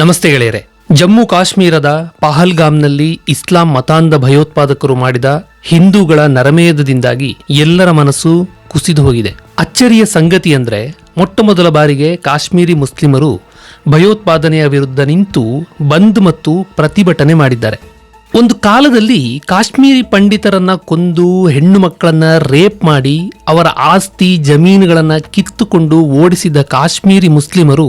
ನಮಸ್ತೆ ಗೆಳೆಯರೆ. ಜಮ್ಮು ಕಾಶ್ಮೀರದ ಪಹಲ್ಗಾಮ್ನಲ್ಲಿ ಇಸ್ಲಾಂ ಮತಾಂಧ ಭಯೋತ್ಪಾದಕರು ಮಾಡಿದ ಹಿಂದೂಗಳ ನರಮೇಧದಿಂದಾಗಿ ಎಲ್ಲರ ಮನಸ್ಸು ಕುಸಿದು ಹೋಗಿದೆ. ಅಚ್ಚರಿಯ ಸಂಗತಿ ಅಂದ್ರೆ ಮೊಟ್ಟಮೊದಲ ಬಾರಿಗೆ ಕಾಶ್ಮೀರಿ ಮುಸ್ಲಿಮರು ಭಯೋತ್ಪಾದನೆಯ ವಿರುದ್ಧ ನಿಂತು ಬಂದ್ ಮತ್ತು ಪ್ರತಿಭಟನೆ ಮಾಡಿದ್ದಾರೆ. ಒಂದು ಕಾಲದಲ್ಲಿ ಕಾಶ್ಮೀರಿ ಪಂಡಿತರನ್ನ ಕೊಂದು ಹೆಣ್ಣು ಮಕ್ಕಳನ್ನ ರೇಪ್ ಮಾಡಿ ಅವರ ಆಸ್ತಿ ಜಮೀನುಗಳನ್ನ ಕಿತ್ತುಕೊಂಡು ಓಡಿಸಿದ ಕಾಶ್ಮೀರಿ ಮುಸ್ಲಿಮರು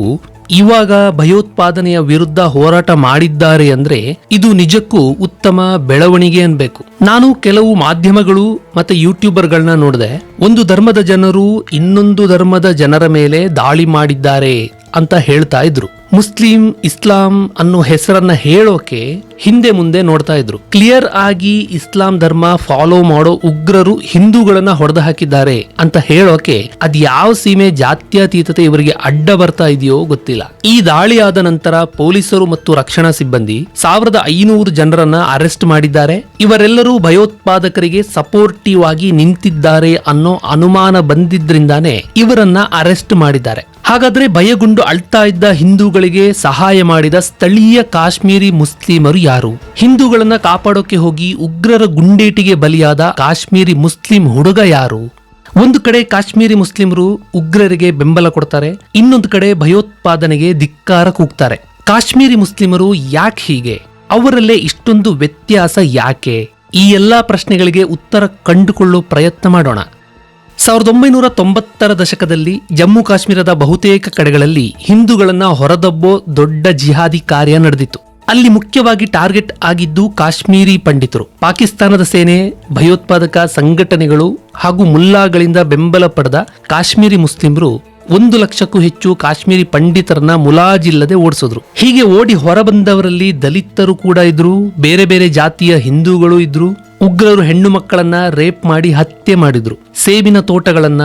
ಇವಾಗ ಭಯೋತ್ಪಾದನೆಯ ವಿರುದ್ಧ ಹೋರಾಟ ಮಾಡಿದ್ದಾರೆ ಅಂದ್ರೆ ಇದು ನಿಜಕ್ಕೂ ಉತ್ತಮ ಬೆಳವಣಿಗೆ ಅನ್ಬೇಕು. ನಾನು ಕೆಲವು ಮಾಧ್ಯಮಗಳು ಮತ್ತೆ ಯೂಟ್ಯೂಬರ್ಗಳನ್ನ ನೋಡಿದೆ. ಒಂದು ಧರ್ಮದ ಜನರು ಇನ್ನೊಂದು ಧರ್ಮದ ಜನರ ಮೇಲೆ ದಾಳಿ ಮಾಡಿದ್ದಾರೆ ಅಂತ ಹೇಳ್ತಾ ಇದ್ರು. ಮುಸ್ಲಿಂ ಇಸ್ಲಾಂ ಅನ್ನೋ ಹೆಸರನ್ನ ಹೇಳೋಕೆ ಹಿಂದೆ ಮುಂದೆ ನೋಡ್ತಾ ಇದ್ರು. ಕ್ಲಿಯರ್ ಆಗಿ ಇಸ್ಲಾಂ ಧರ್ಮ ಫಾಲೋ ಮಾಡೋ ಉಗ್ರರು ಹಿಂದೂಗಳನ್ನ ಹೊಡೆದು ಹಾಕಿದ್ದಾರೆ ಅಂತ ಹೇಳೋಕೆ ಅದ್ ಯಾವ ಸೀಮೆ ಜಾತ್ಯತೀತತೆ ಇವರಿಗೆ ಅಡ್ಡ ಬರ್ತಾ ಇದೆಯೋ ಗೊತ್ತಿಲ್ಲ. ಈ ದಾಳಿ ಆದ ನಂತರ ಪೊಲೀಸರು ಮತ್ತು ರಕ್ಷಣಾ ಸಿಬ್ಬಂದಿ 1500 ಜನರನ್ನ ಅರೆಸ್ಟ್ ಮಾಡಿದ್ದಾರೆ. ಇವರೆಲ್ಲರೂ ಭಯೋತ್ಪಾದಕರಿಗೆ ಸಪೋರ್ಟಿವ್ ಆಗಿ ನಿಂತಿದ್ದಾರೆ ಅನ್ನೋ ಅನುಮಾನ ಬಂದಿದ್ರಿಂದಾನೇ ಇವರನ್ನ ಅರೆಸ್ಟ್ ಮಾಡಿದ್ದಾರೆ. ಹಾಗಾದ್ರೆ ಭಯಗೊಂಡು ಅಳ್ತಾ ಇದ್ದ ಹಿಂದೂಗಳಿಗೆ ಸಹಾಯ ಮಾಡಿದ ಸ್ಥಳೀಯ ಕಾಶ್ಮೀರಿ ಮುಸ್ಲಿಮರು ಯಾರು? ಹಿಂದೂಗಳನ್ನ ಕಾಪಾಡೋಕೆ ಹೋಗಿ ಉಗ್ರರ ಗುಂಡೇಟಿಗೆ ಬಲಿಯಾದ ಕಾಶ್ಮೀರಿ ಮುಸ್ಲಿಂ ಹುಡುಗ ಯಾರು? ಒಂದು ಕಡೆ ಕಾಶ್ಮೀರಿ ಮುಸ್ಲಿಮರು ಉಗ್ರರಿಗೆ ಬೆಂಬಲ ಕೊಡ್ತಾರೆ, ಇನ್ನೊಂದು ಕಡೆ ಭಯೋತ್ಪಾದನೆಗೆ ಧಿಕ್ಕಾರ ಕೂಗ್ತಾರೆ. ಕಾಶ್ಮೀರಿ ಮುಸ್ಲಿಮರು ಯಾಕೆ ಹೀಗೆ? ಅವರಲ್ಲೇ ಇಷ್ಟೊಂದು ವ್ಯತ್ಯಾಸ ಯಾಕೆ? ಈ ಎಲ್ಲಾ ಪ್ರಶ್ನೆಗಳಿಗೆ ಉತ್ತರ ಕಂಡುಕೊಳ್ಳೋ ಪ್ರಯತ್ನ ಮಾಡೋಣ. 1990ರ ದಶಕದಲ್ಲಿ ಜಮ್ಮು ಕಾಶ್ಮೀರದ ಬಹುತೇಕ ಕಡೆಗಳಲ್ಲಿ ಹಿಂದೂಗಳನ್ನ ಹೊರದಬ್ಬೋ ದೊಡ್ಡ ಜಿಹಾದಿ ಕಾರ್ಯ ನಡೆದಿತ್ತು. ಅಲ್ಲಿ ಮುಖ್ಯವಾಗಿ ಟಾರ್ಗೆಟ್ ಆಗಿದ್ದು ಕಾಶ್ಮೀರಿ ಪಂಡಿತರು. ಪಾಕಿಸ್ತಾನದ ಸೇನೆ, ಭಯೋತ್ಪಾದಕ ಸಂಘಟನೆಗಳು ಹಾಗೂ ಮುಲ್ಲಾಗಳಿಂದ ಬೆಂಬಲ ಪಡೆದ ಕಾಶ್ಮೀರಿ ಮುಸ್ಲಿಮರು 1 ಲಕ್ಷಕ್ಕೂ ಹೆಚ್ಚು ಕಾಶ್ಮೀರಿ ಪಂಡಿತರನ್ನ ಮುಲಾಜಿಲ್ಲದೆ ಓಡಿಸಿದ್ರು. ಹೀಗೆ ಓಡಿ ಹೊರಬಂದವರಲ್ಲಿ ದಲಿತರು ಕೂಡ ಇದ್ರು, ಬೇರೆ ಬೇರೆ ಜಾತಿಯ ಹಿಂದೂಗಳು ಇದ್ರು. ಉಗ್ರರು ಹೆಣ್ಣು ಮಕ್ಕಳನ್ನ ರೇಪ್ ಮಾಡಿ ಹತ್ಯೆ ಮಾಡಿದ್ರು. ಸೇಬಿನ ತೋಟಗಳನ್ನ,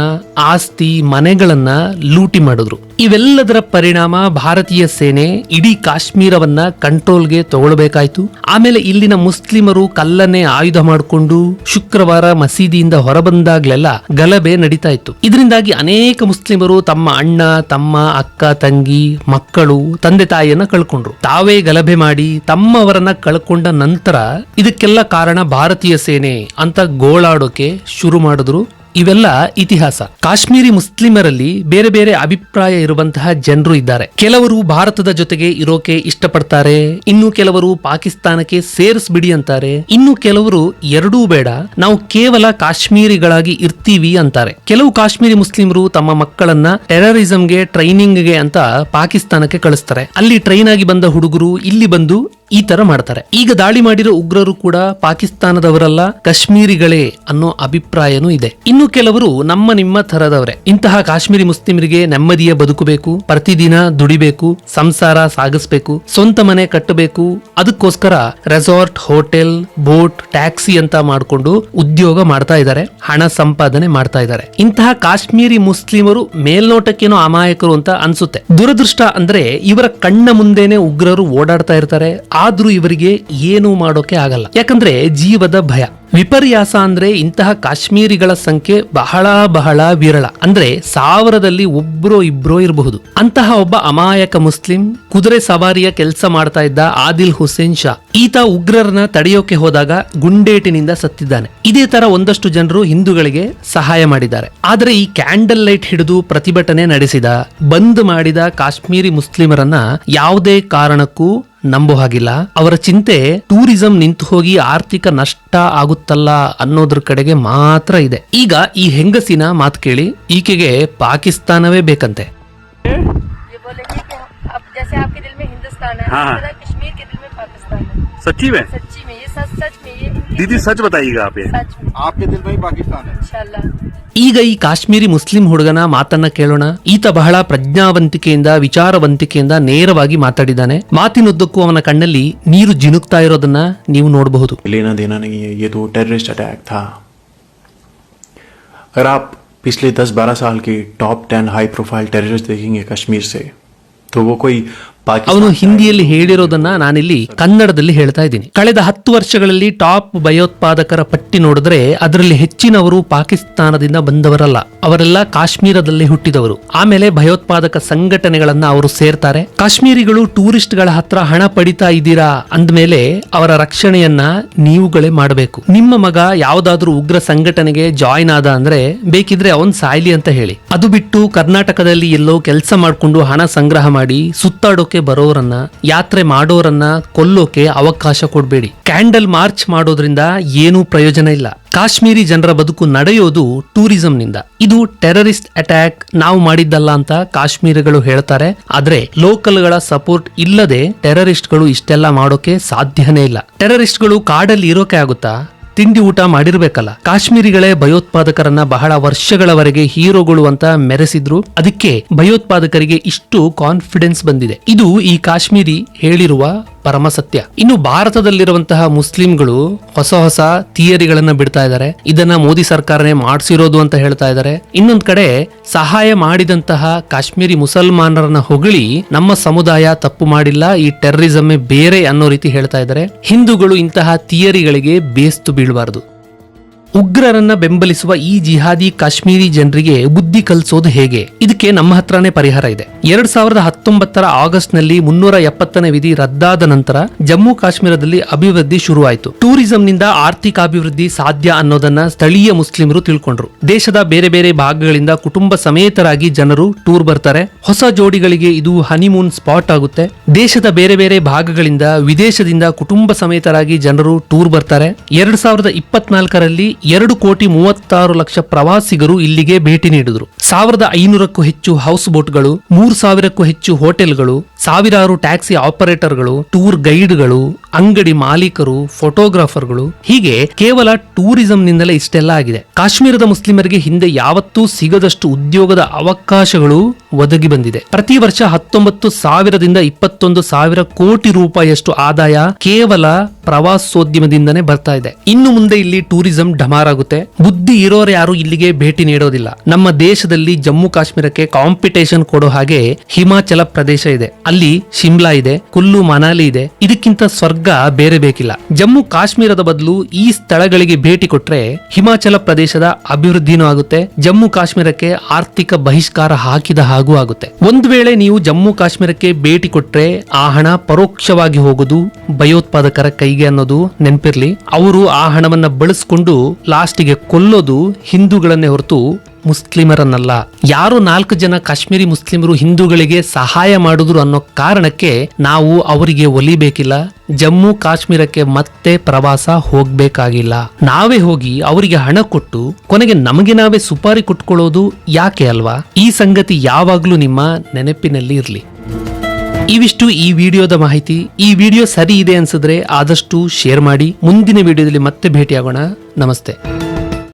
ಆಸ್ತಿ ಮನೆಗಳನ್ನ ಲೂಟಿ ಮಾಡಿದ್ರು. ಇವೆಲ್ಲದರ ಪರಿಣಾಮ ಭಾರತೀಯ ಸೇನೆ ಇಡೀ ಕಾಶ್ಮೀರವನ್ನ ಕಂಟ್ರೋಲ್ಗೆ ತಗೊಳ್ಬೇಕಾಯ್ತು. ಆಮೇಲೆ ಇಲ್ಲಿನ ಮುಸ್ಲಿಮರು ಕಲ್ಲನ್ನೇ ಆಯುಧ ಮಾಡಿಕೊಂಡು ಶುಕ್ರವಾರ ಮಸೀದಿಯಿಂದ ಹೊರಬಂದಾಗ್ಲೆಲ್ಲ ಗಲಭೆ ನಡೀತಾ ಇತ್ತು. ಇದರಿಂದಾಗಿ ಅನೇಕ ಮುಸ್ಲಿಮರು ತಮ್ಮ ಅಣ್ಣ, ತಮ್ಮ, ಅಕ್ಕ, ತಂಗಿ, ಮಕ್ಕಳು, ತಂದೆ ತಾಯಿಯನ್ನ ಕಳ್ಕೊಂಡ್ರು. ತಾವೇ ಗಲಭೆ ಮಾಡಿ ತಮ್ಮವರನ್ನ ಕಳ್ಕೊಂಡ ನಂತರ ಇದಕ್ಕೆಲ್ಲ ಕಾರಣ ಭಾರತೀಯ ಸೇನೆ ಅಂತ ಗೋಳಾಡೋಕೆ ಶುರು ಮಾಡಿದ್ರು. ಇವೆಲ್ಲ ಇತಿಹಾಸ. ಕಾಶ್ಮೀರಿ ಮುಸ್ಲಿಮರಲ್ಲಿ ಬೇರೆ ಬೇರೆ ಅಭಿಪ್ರಾಯ ಇರುವಂತಹ ಜನರು ಇದ್ದಾರೆ. ಕೆಲವರು ಭಾರತದ ಜೊತೆಗೆ ಇರೋಕೆ ಇಷ್ಟಪಡ್ತಾರೆ, ಇನ್ನು ಕೆಲವರು ಪಾಕಿಸ್ತಾನಕ್ಕೆ ಸೇರಿಸ್ಬಿಡಿ ಅಂತಾರೆ, ಇನ್ನು ಕೆಲವರು ಎರಡೂ ಬೇಡ, ನಾವು ಕೇವಲ ಕಾಶ್ಮೀರಿಗಳಾಗಿ ಇರ್ತೀವಿ ಅಂತಾರೆ. ಕೆಲವು ಕಾಶ್ಮೀರಿ ಮುಸ್ಲಿಮರು ತಮ್ಮ ಮಕ್ಕಳನ್ನ ಟೆರರಿಸಂಗೆ ಟ್ರೈನಿಂಗ್ಗೆ ಅಂತ ಪಾಕಿಸ್ತಾನಕ್ಕೆ ಕಳಿಸ್ತಾರೆ. ಅಲ್ಲಿ ಟ್ರೈನ್ ಆಗಿ ಬಂದ ಹುಡುಗರು ಇಲ್ಲಿ ಬಂದು ಈ ತರ ಮಾಡ್ತಾರೆ. ಈಗ ದಾಳಿ ಮಾಡಿರೋ ಉಗ್ರರು ಕೂಡ ಪಾಕಿಸ್ತಾನದವರಲ್ಲ, ಕಾಶ್ಮೀರಿಗಳೇ ಅನ್ನೋ ಅಭಿಪ್ರಾಯನೂ ಇದೆ. ಇನ್ನು ಕೆಲವರು ನಮ್ಮ ನಿಮ್ಮ ತರದವರೇ. ಇಂತಹ ಕಾಶ್ಮೀರಿ ಮುಸ್ಲಿಮರಿಗೆ ನೆಮ್ಮದಿಯ ಬದುಕಬೇಕು, ಪ್ರತಿದಿನ ದುಡಿಬೇಕು, ಸಂಸಾರ ಸಾಗಿಸ್ಬೇಕು, ಸ್ವಂತ ಮನೆ ಕಟ್ಟಬೇಕು. ಅದಕ್ಕೋಸ್ಕರ ರೆಸಾರ್ಟ್, ಹೋಟೆಲ್, ಬೋಟ್, ಟ್ಯಾಕ್ಸಿ ಅಂತ ಮಾಡ್ಕೊಂಡು ಉದ್ಯೋಗ ಮಾಡ್ತಾ ಇದ್ದಾರೆ, ಹಣ ಸಂಪಾದನೆ ಮಾಡ್ತಾ ಇದ್ದಾರೆ. ಇಂತಹ ಕಾಶ್ಮೀರಿ ಮುಸ್ಲಿಮರು ಮೇಲ್ನೋಟಕ್ಕೇನೋ ಅಮಾಯಕರು ಅಂತ ಅನ್ಸುತ್ತೆ. ದುರದೃಷ್ಟ ಅಂದ್ರೆ ಇವರ ಕಣ್ಣ ಮುಂದೆನೆ ಉಗ್ರರು ಓಡಾಡ್ತಾ ಇರ್ತಾರೆ, ಆದ್ರೂ ಇವರಿಗೆ ಏನೂ ಮಾಡೋಕೆ ಆಗಲ್ಲ. ಯಾಕಂದ್ರೆ ಜೀವದ ಭಯ. ವಿಪರ್ಯಾಸ ಅಂದ್ರೆ ಇಂತಹ ಕಾಶ್ಮೀರಿಗಳ ಸಂಖ್ಯೆ ಬಹಳ ಬಹಳ ವಿರಳ. ಅಂದ್ರೆ 1000ದಲ್ಲಿ ಒಬ್ರೋ ಇಬ್ರೋ ಇರಬಹುದು. ಅಂತಹ ಒಬ್ಬ ಅಮಾಯಕ ಮುಸ್ಲಿಂ ಕುದುರೆ ಸವಾರಿಯ ಕೆಲಸ ಮಾಡ್ತಾ ಇದ್ದ ಆದಿಲ್ ಹುಸೇನ್ ಶಾ. ಈತ ಉಗ್ರರನ್ನ ತಡೆಯೋಕೆ ಹೋದಾಗ ಗುಂಡೇಟಿನಿಂದ ಸತ್ತಿದ್ದಾನೆ. ಇದೇ ತರ ಒಂದಷ್ಟು ಜನರು ಹಿಂದೂಗಳಿಗೆ ಸಹಾಯ ಮಾಡಿದ್ದಾರೆ. ಆದ್ರೆ ಈ ಕ್ಯಾಂಡಲ್ ಲೈಟ್ ಹಿಡಿದು ಪ್ರತಿಭಟನೆ ನಡೆಸಿದ, ಬಂದ್ ಮಾಡಿದ ಕಾಶ್ಮೀರಿ ಮುಸ್ಲಿಮರನ್ನ ಯಾವುದೇ ಕಾರಣಕ್ಕೂ ನಂಬೋ ಹಾಗಿಲ್ಲ. ಅವರ ಚಿಂತೆ ಟೂರಿಸಂ ನಿಂತು ಹೋಗಿ ಆರ್ಥಿಕ ನಷ್ಟ ಆಗುತ್ತಲ್ಲ ಅನ್ನೋದ್ರ ಕಡೆಗೆ ಮಾತ್ರ ಇದೆ. ಈಗ ಈ ಹೆಂಗಸಿನ ಮಾತು ಕೇಳಿ, ಈಕೆಗೆ ಪಾಕಿಸ್ತಾನವೇ ಬೇಕಂತೆ. सच्ची में? सच्ची में, ये सच में, ये दीदी सच बताइएगा आप ये? सच में आपके दिल में ही पाकिस्तान है इंशाल्लाह। ಈಗ ಈ ಕಾಶ್ಮೀರಿ ಮುಸ್ಲಿಂ ಹುಡುಗನ ಮಾತನ್ನ ಕೇಳೋಣ. ಈತ ಬಹಳ ಪ್ರಜ್ಞಾವಂತಿಕೆಯಿಂದ, ವಿಚಾರವಂತಿಕೆಯಿಂದ ನೇರವಾಗಿ ಮಾತಾಡಿದ್ದಾನೆ. ಮಾತಿನುದ್ದಕ್ಕೂ ಅವನ ಕಣ್ಣಲ್ಲಿ ನೀರು ಜಿನುಕ್ತಾ ಇರೋದನ್ನ ನೀವು ನೋಡಬಹುದು. लेना देना नहीं है, ये तो टेररिस्ट अटैक था. अगर आप पिछले 10-12 साल के टॉप 10 हाई प्रोफाइल टेररिस्ट देखेंगे कश्मीर से, तो वो कोई ಅವನು ಹಿಂದಿಯಲ್ಲಿ ಹೇಳಿರೋದನ್ನ ನಾನಿಲ್ಲಿ ಕನ್ನಡದಲ್ಲಿ ಹೇಳ್ತಾ ಇದ್ದೀನಿ. ಕಳೆದ 10 ವರ್ಷಗಳಲ್ಲಿ ಟಾಪ್ ಭಯೋತ್ಪಾದಕರ ಪಟ್ಟಿ ನೋಡಿದ್ರೆ ಅದರಲ್ಲಿ ಹೆಚ್ಚಿನವರು ಪಾಕಿಸ್ತಾನದಿಂದ ಬಂದವರಲ್ಲ, ಅವರೆಲ್ಲ ಕಾಶ್ಮೀರದಲ್ಲಿ ಹುಟ್ಟಿದವರು. ಆಮೇಲೆ ಭಯೋತ್ಪಾದಕ ಸಂಘಟನೆಗಳನ್ನ ಅವರು ಸೇರ್ತಾರೆ. ಕಾಶ್ಮೀರಿಗಳು ಟೂರಿಸ್ಟ್ ಗಳ ಹತ್ರ ಹಣ ಪಡಿತಾ ಇದ್ದೀರಾ ಅಂದ್ಮೇಲೆ ಅವರ ರಕ್ಷಣೆಯನ್ನ ನೀವುಗಳೇ ಮಾಡಬೇಕು. ನಿಮ್ಮ ಮಗ ಯಾವ್ದಾದ್ರೂ ಉಗ್ರ ಸಂಘಟನೆಗೆ ಜಾಯಿನ್ ಆದ ಅಂದ್ರೆ ಬೇಕಿದ್ರೆ ಅವನ್ ಸಾಯ್ಲಿ ಅಂತ ಹೇಳಿ. ಅದು ಬಿಟ್ಟು ಕರ್ನಾಟಕದಲ್ಲಿ ಎಲ್ಲೋ ಕೆಲಸ ಮಾಡ್ಕೊಂಡು ಹಣ ಸಂಗ್ರಹ ಮಾಡಿ ಸುತ್ತಾಡೋಕೆ ಬರೋರನ್ನ, ಯಾತ್ರೆ ಮಾಡೋರನ್ನ ಕೊಲ್ಲೋಕೆ ಅವಕಾಶ ಕೊಡಬೇಡಿ. ಕ್ಯಾಂಡಲ್ ಮಾರ್ಚ್ ಮಾಡೋದ್ರಿಂದ ಏನೂ ಪ್ರಯೋಜನ ಇಲ್ಲ. ಕಾಶ್ಮೀರಿ ಜನರ ಬದುಕು ನಡೆಯೋದು ಟೂರಿಸಂನಿಂದ. ಇದು ಟೆರರಿಸ್ಟ್ ಅಟ್ಯಾಕ್ ನಾವು ಮಾಡಿದ್ದಲ್ಲ ಅಂತ ಕಾಶ್ಮೀರಿಗಳು ಹೇಳ್ತಾರೆ. ಆದ್ರೆ ಲೋಕಲ್ಗಳ ಸಪೋರ್ಟ್ ಇಲ್ಲದೆ ಟೆರರಿಸ್ಟ್ಗಳು ಇಷ್ಟೆಲ್ಲ ಮಾಡೋಕೆ ಸಾಧ್ಯನೇ ಇಲ್ಲ. ಟೆರರಿಸ್ಟ್ಗಳು ಕಾಡಲ್ಲಿ ಇರೋಕೆ ಆಗುತ್ತಾ? ತಿಂಡಿ ಊಟ ಮಾಡಿರ್ಬೇಕಲ್ಲ. ಕಾಶ್ಮೀರಿಗಳೇ ಭಯೋತ್ಪಾದಕರನ್ನ ಬಹಳ ವರ್ಷಗಳವರೆಗೆ ಹೀರೋಗಳು ಅಂತ ಮೆರೆಸಿದ್ರು. ಅದಕ್ಕೆ ಭಯೋತ್ಪಾದಕರಿಗೆ ಇಷ್ಟು ಕಾನ್ಫಿಡೆನ್ಸ್ ಬಂದಿದೆ. ಇದು ಈ ಕಾಶ್ಮೀರಿ ಹೇಳಿರುವ ಪರಮ ಸತ್ಯ. ಇನ್ನು ಭಾರತದಲ್ಲಿರುವಂತಹ ಮುಸ್ಲಿಂಗಳು ಹೊಸ ಹೊಸ ಥಿಯರಿಗಳನ್ನ ಬಿಡ್ತಾ ಇದ್ದಾರೆ. ಇದನ್ನ ಮೋದಿ ಸರ್ಕಾರನೇ ಮಾಡಿಸಿರೋದು ಅಂತ ಹೇಳ್ತಾ ಇದ್ದಾರೆ. ಇನ್ನೊಂದ್ ಕಡೆ ಸಹಾಯ ಮಾಡಿದಂತಹ ಕಾಶ್ಮೀರಿ ಮುಸಲ್ಮಾನರನ್ನ ಹೊಗಳಿ ನಮ್ಮ ಸಮುದಾಯ ತಪ್ಪು ಮಾಡಿಲ್ಲ, ಈ ಟೆರರಿಸಮೇ ಬೇರೆ ಅನ್ನೋ ರೀತಿ ಹೇಳ್ತಾ ಇದ್ದಾರೆ. ಹಿಂದೂಗಳು ಇಂತಹ ಥಿಯರಿಗಳಿಗೆ ಬೇಸ್ತು ಬೀಳಬಾರದು. ಉಗ್ರರನ್ನ ಬೆಂಬಲಿಸುವ ಈ ಜಿಹಾದಿ ಕಾಶ್ಮೀರಿ ಜನರಿಗೆ ಬುದ್ಧಿ ಕಲಿಸೋದು ಹೇಗೆ? ಇದಕ್ಕೆ ನಮ್ಮ ಹತ್ರನೇ ಪರಿಹಾರ ಇದೆ. 2019 ಆಗಸ್ಟ್ ನಲ್ಲಿ 370ನೇ ವಿಧಿ ರದ್ದಾದ ನಂತರ ಜಮ್ಮು ಕಾಶ್ಮೀರದಲ್ಲಿ ಅಭಿವೃದ್ಧಿ ಶುರುವಾಯಿತು. ಟೂರಿಸಂನಿಂದ ಆರ್ಥಿಕ ಅಭಿವೃದ್ಧಿ ಸಾಧ್ಯ ಅನ್ನೋದನ್ನ ಸ್ಥಳೀಯ ಮುಸ್ಲಿಮರು ತಿಳ್ಕೊಂಡ್ರು. ದೇಶದ ಬೇರೆ ಬೇರೆ ಭಾಗಗಳಿಂದ ಕುಟುಂಬ ಸಮೇತರಾಗಿ ಜನರು ಟೂರ್ ಬರ್ತಾರೆ. ಹೊಸ ಜೋಡಿಗಳಿಗೆ ಇದು ಹನಿಮೂನ್ ಸ್ಪಾಟ್ ಆಗುತ್ತೆ. ದೇಶದ ಬೇರೆ ಬೇರೆ ಭಾಗಗಳಿಂದ, ವಿದೇಶದಿಂದ ಕುಟುಂಬ ಸಮೇತರಾಗಿ ಜನರು ಟೂರ್ ಬರ್ತಾರೆ. 2024ರಲ್ಲಿ 2,36,00,000 ಪ್ರವಾಸಿಗರು ಇಲ್ಲಿಗೆ ಭೇಟಿ ನೀಡಿದ್ರು. 1,500ಕ್ಕೂ ಹೆಚ್ಚು ಹೌಸ್ ಬೋಟ್ಗಳು, 3,000ಕ್ಕೂ ಹೆಚ್ಚು ಹೋಟೆಲ್ಗಳು, ಸಾವಿರಾರು ಟ್ಯಾಕ್ಸಿ ಆಪರೇಟರ್ಗಳು, ಟೂರ್ ಗೈಡ್ಗಳು, ಅಂಗಡಿ ಮಾಲೀಕರು, ಫೋಟೋಗ್ರಾಫರ್ಗಳು, ಹೀಗೆ ಕೇವಲ ಟೂರಿಸಂನಿಂದಲೇ ಇಷ್ಟೆಲ್ಲ ಆಗಿದೆ. ಕಾಶ್ಮೀರದ ಮುಸ್ಲಿಮರಿಗೆ ಹಿಂದೆ ಯಾವತ್ತೂ ಸಿಗದಷ್ಟು ಉದ್ಯೋಗದ ಅವಕಾಶಗಳು ಒದಗಿ ಬಂದಿದೆ. ಪ್ರತಿ ವರ್ಷ 19,000ದಿಂದ 21,000 ಕೋಟಿ ರೂಪಾಯಿಯಷ್ಟು ಆದಾಯ ಕೇವಲ ಪ್ರವಾಸೋದ್ಯಮದಿಂದನೇ ಬರ್ತಾ ಇದೆ. ಇನ್ನು ಮುಂದೆ ಇಲ್ಲಿ ಟೂರಿಸಂ ಢಮಾರಾಗುತ್ತೆ. ಬುದ್ಧಿ ಇರೋರು ಯಾರು ಇಲ್ಲಿಗೆ ಭೇಟಿ ನೀಡೋದಿಲ್ಲ. ನಮ್ಮ ದೇಶದಲ್ಲಿ ಜಮ್ಮು ಕಾಶ್ಮೀರಕ್ಕೆ ಕಾಂಪಿಟೇಷನ್ ಕೊಡೋ ಹಾಗೆ ಹಿಮಾಚಲ ಪ್ರದೇಶ ಇದೆ, ಅಲ್ಲಿ ಶಿಮ್ಲಾ ಇದೆ, ಕುಲ್ಲು ಮನಾಲಿ ಇದೆ. ಇದಕ್ಕಿಂತ ಸ್ವರ್ಗ ಬೇರೆ ಬೇಕಿಲ್ಲ. ಜಮ್ಮು ಕಾಶ್ಮೀರದ ಬದಲು ಈ ಸ್ಥಳಗಳಿಗೆ ಭೇಟಿ ಕೊಟ್ರೆ ಹಿಮಾಚಲ ಪ್ರದೇಶದ ಅಭಿವೃದ್ಧಿನೂ ಆಗುತ್ತೆ, ಜಮ್ಮು ಕಾಶ್ಮೀರಕ್ಕೆ ಆರ್ಥಿಕ ಬಹಿಷ್ಕಾರ ಹಾಕಿದ ಹಾಗೂ ಆಗುತ್ತೆ. ಒಂದು ವೇಳೆ ನೀವು ಜಮ್ಮು ಕಾಶ್ಮೀರಕ್ಕೆ ಭೇಟಿ ಕೊಟ್ರೆ ಆ ಹಣ ಪರೋಕ್ಷವಾಗಿ ಹೋಗೋದು ಭಯೋತ್ಪಾದಕರ ಕೈಗೆ ಅನ್ನೋದು ನೆನಪಿರ್ಲಿ. ಅವರು ಆ ಹಣವನ್ನ ಬಳಸಿಕೊಂಡು ಲಾಸ್ಟಿಗೆ ಕೊಲ್ಲೋದು ಹಿಂದೂಗಳನ್ನೇ ಹೊರತು ಮುಸ್ಲಿಮರನ್ನಲ್ಲ. ಯಾರೋ 4 ಜನ ಕಾಶ್ಮೀರಿ ಮುಸ್ಲಿಮರು ಹಿಂದೂಗಳಿಗೆ ಸಹಾಯ ಮಾಡಿದ್ರು ಅನ್ನೋ ಕಾರಣಕ್ಕೆ ನಾವು ಅವರಿಗೆ ಒಲಿಬೇಕಿಲ್ಲ. ಜಮ್ಮು ಕಾಶ್ಮೀರಕ್ಕೆ ಮತ್ತೆ ಪ್ರವಾಸ ಹೋಗ್ಬೇಕಾಗಿಲ್ಲ. ನಾವೇ ಹೋಗಿ ಅವರಿಗೆ ಹಣ ಕೊಟ್ಟು ಕೊನೆಗೆ ನಮಗೆ ನಾವೇ ಸುಪಾರಿ ಕೊಟ್ಕೊಳ್ಳೋದು ಯಾಕೆ ಅಲ್ವಾ? ಈ ಸಂಗತಿ ಯಾವಾಗ್ಲೂ ನಿಮ್ಮ ನೆನಪಿನಲ್ಲಿ ಇರ್ಲಿ. ಇವಿಷ್ಟು ಈ ವಿಡಿಯೋದ ಮಾಹಿತಿ. ಈ ವಿಡಿಯೋ ಸರಿ ಇದೆ ಅನ್ಸಿದ್ರೆ ಆದಷ್ಟು ಶೇರ್ ಮಾಡಿ. ಮುಂದಿನ ವಿಡಿಯೋದಲ್ಲಿ ಮತ್ತೆ ಭೇಟಿಯಾಗೋಣ. ನಮಸ್ತೆ.